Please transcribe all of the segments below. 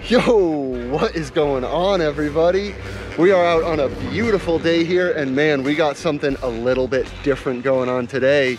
Yo, what is going on, everybody? We are out on a beautiful day here, and man, we got something a little bit different going on today.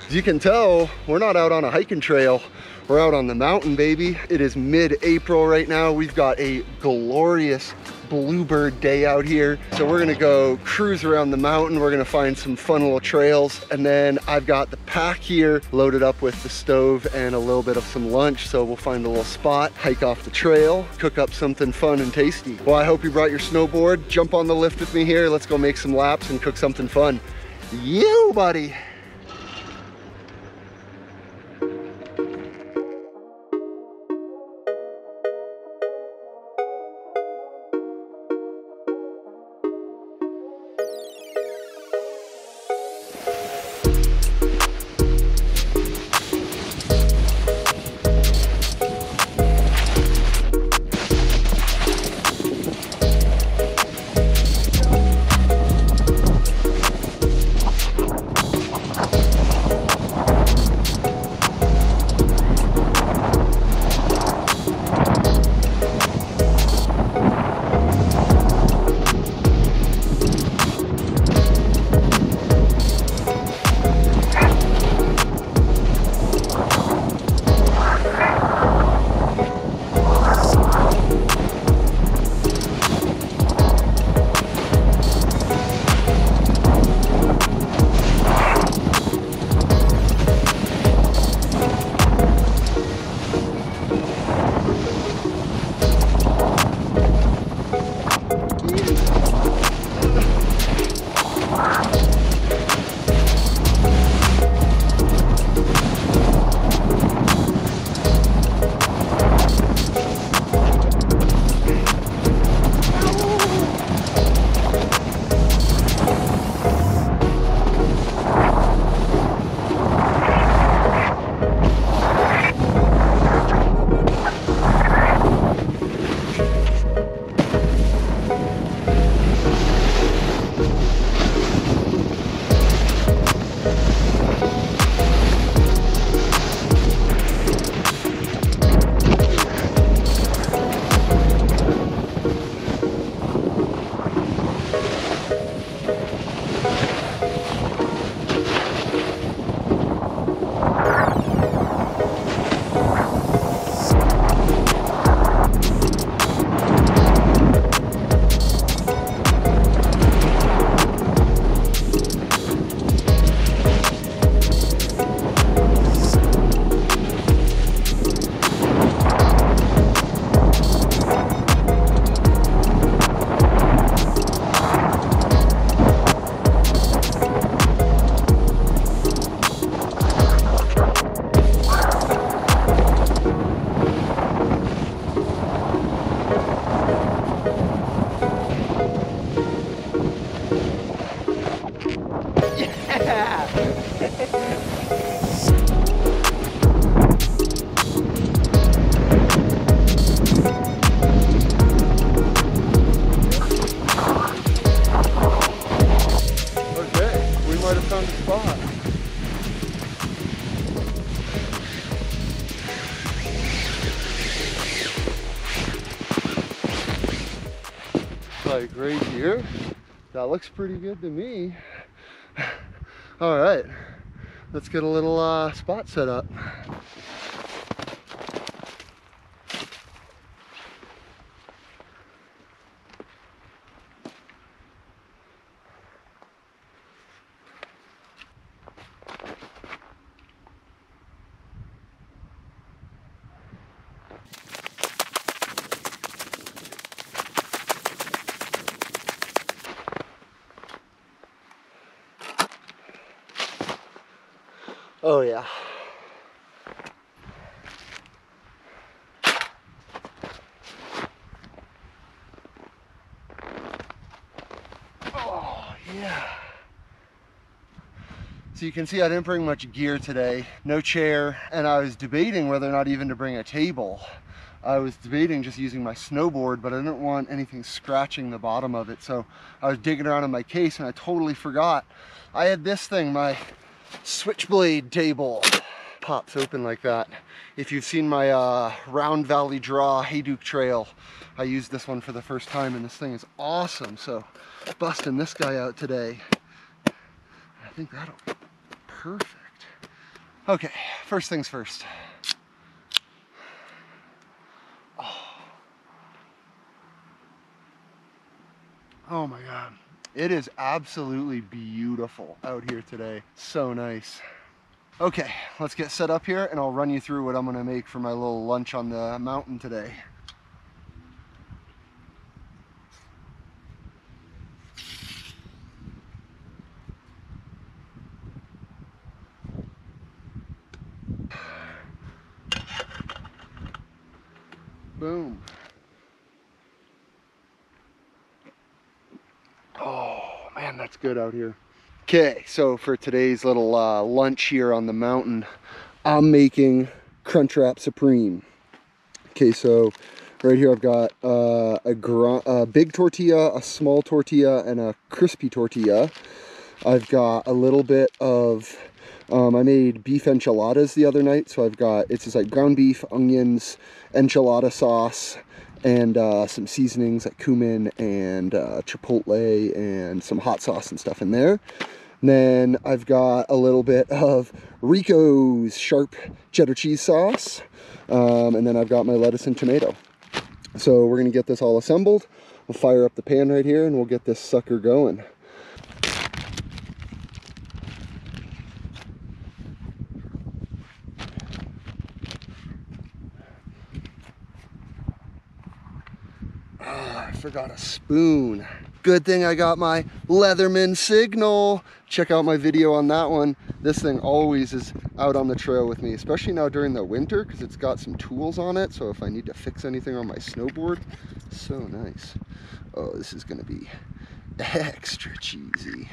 As you can tell, we're not out on a hiking trail. We're out on the mountain, baby. It is mid-April right now. We've got a glorious bluebird day out here. So we're gonna go cruise around the mountain. We're gonna find some fun little trails. And then I've got the pack here loaded up with the stove and a little bit of some lunch. So we'll find a little spot, hike off the trail, cook up something fun and tasty. Well, I hope you brought your snowboard. Jump on the lift with me here. Let's go make some laps and cook something fun. You, buddy. Like right here, that looks pretty good to me. All right, let's get a little spot set up. Oh yeah. Oh yeah. So you can see I didn't bring much gear today, no chair, and I was debating whether or not even to bring a table. I was debating just using my snowboard, but I didn't want anything scratching the bottom of it. So I was digging around in my case and I totally forgot. I had this thing, my switchblade table. pops open like that. If you've seen my Round Valley Draw Hayduke Trail, I used this one for the first time and this thing is awesome. So busting this guy out today. I think that'll be perfect. Okay, first things first. Oh my God. It is absolutely beautiful out here today. So nice. Okay, let's get set up here and I'll run you through what I'm gonna make for my little lunch on the mountain today. Boom. Oh man, that's good out here. Okay, so for today's little lunch here on the mountain, I'm making Crunchwrap Supreme. Okay, so right here I've got a big tortilla, a small tortilla, and a crispy tortilla. I've got a little bit of, I made beef enchiladas the other night, so I've got, it's just like ground beef, onions, enchilada sauce, and some seasonings like cumin and chipotle and some hot sauce and stuff in there. And then I've got a little bit of Rico's sharp cheddar cheese sauce. And then I've got my lettuce and tomato. So we're gonna get this all assembled. We'll fire up the pan right here and we'll get this sucker going. I forgot a spoon. Good thing I got my Leatherman signal. Check out my video on that one. This thing always is out on the trail with me, especially now during the winter because it's got some tools on it. So if I need to fix anything on my snowboard, so nice. Oh, this is gonna be extra cheesy.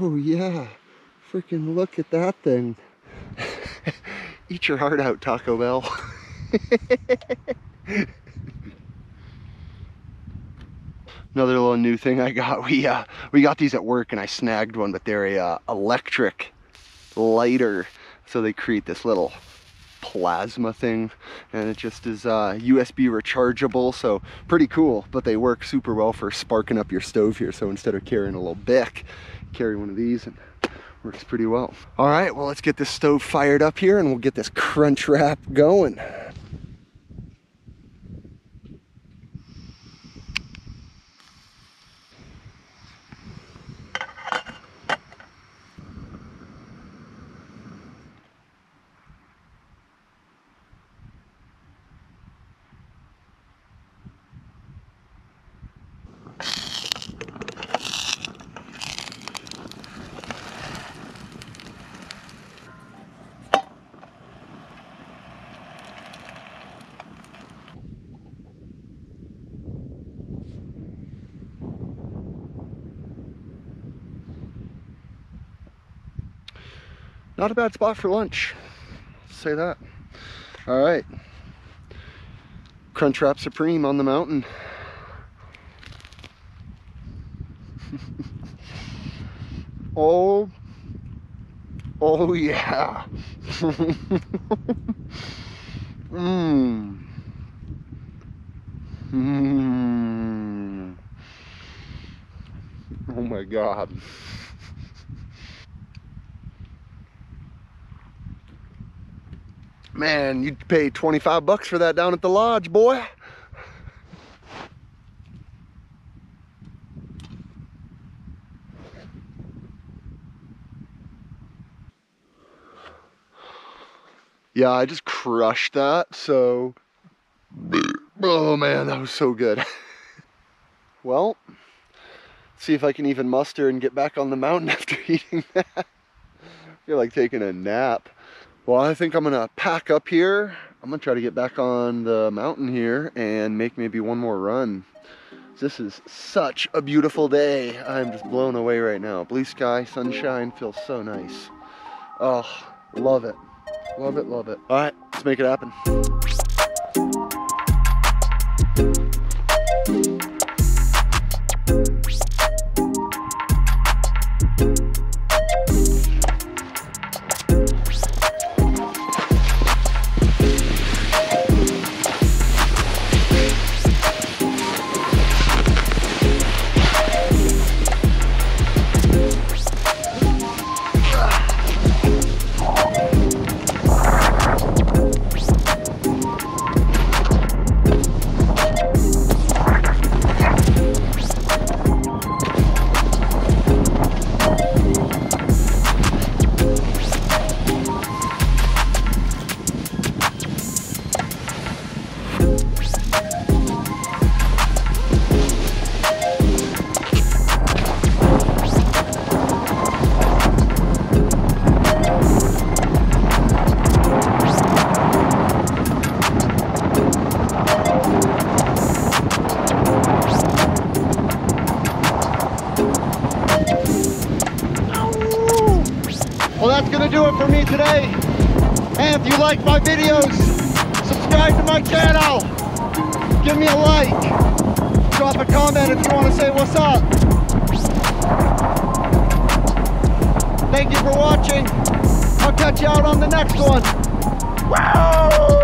Oh yeah, freaking look at that thing. Eat your heart out, Taco Bell. Another little new thing I got, we got these at work and I snagged one, but they're a electric lighter. So they create this little plasma thing and it just is USB rechargeable, so pretty cool, but they work super well for sparking up your stove here. So instead of carrying a little Bic, carry one of these and works pretty well. All right, well, let's get this stove fired up here and we'll get this Crunchwrap going. Not a bad spot for lunch, let's say that. All right, Crunchwrap Supreme on the mountain. Oh yeah. Oh my God. Man, you'd pay 25 bucks for that down at the lodge, boy. Yeah, I just crushed that, so... Oh man, that was so good. Well, see if I can even muster and get back on the mountain after eating that. I feel like taking a nap. Well, I think I'm gonna pack up here. I'm gonna try to get back on the mountain here and make maybe one more run. This is such a beautiful day. I'm just blown away right now. Blue sky, sunshine, feels so nice. Oh, love it. Love it, love it. All right, let's make it happen. Well, that's gonna do it for me today. And if you like my videos, subscribe to my channel. Give me a like. Drop a comment if you want to say what's up. Thank you for watching. I'll catch you out on the next one. Wow!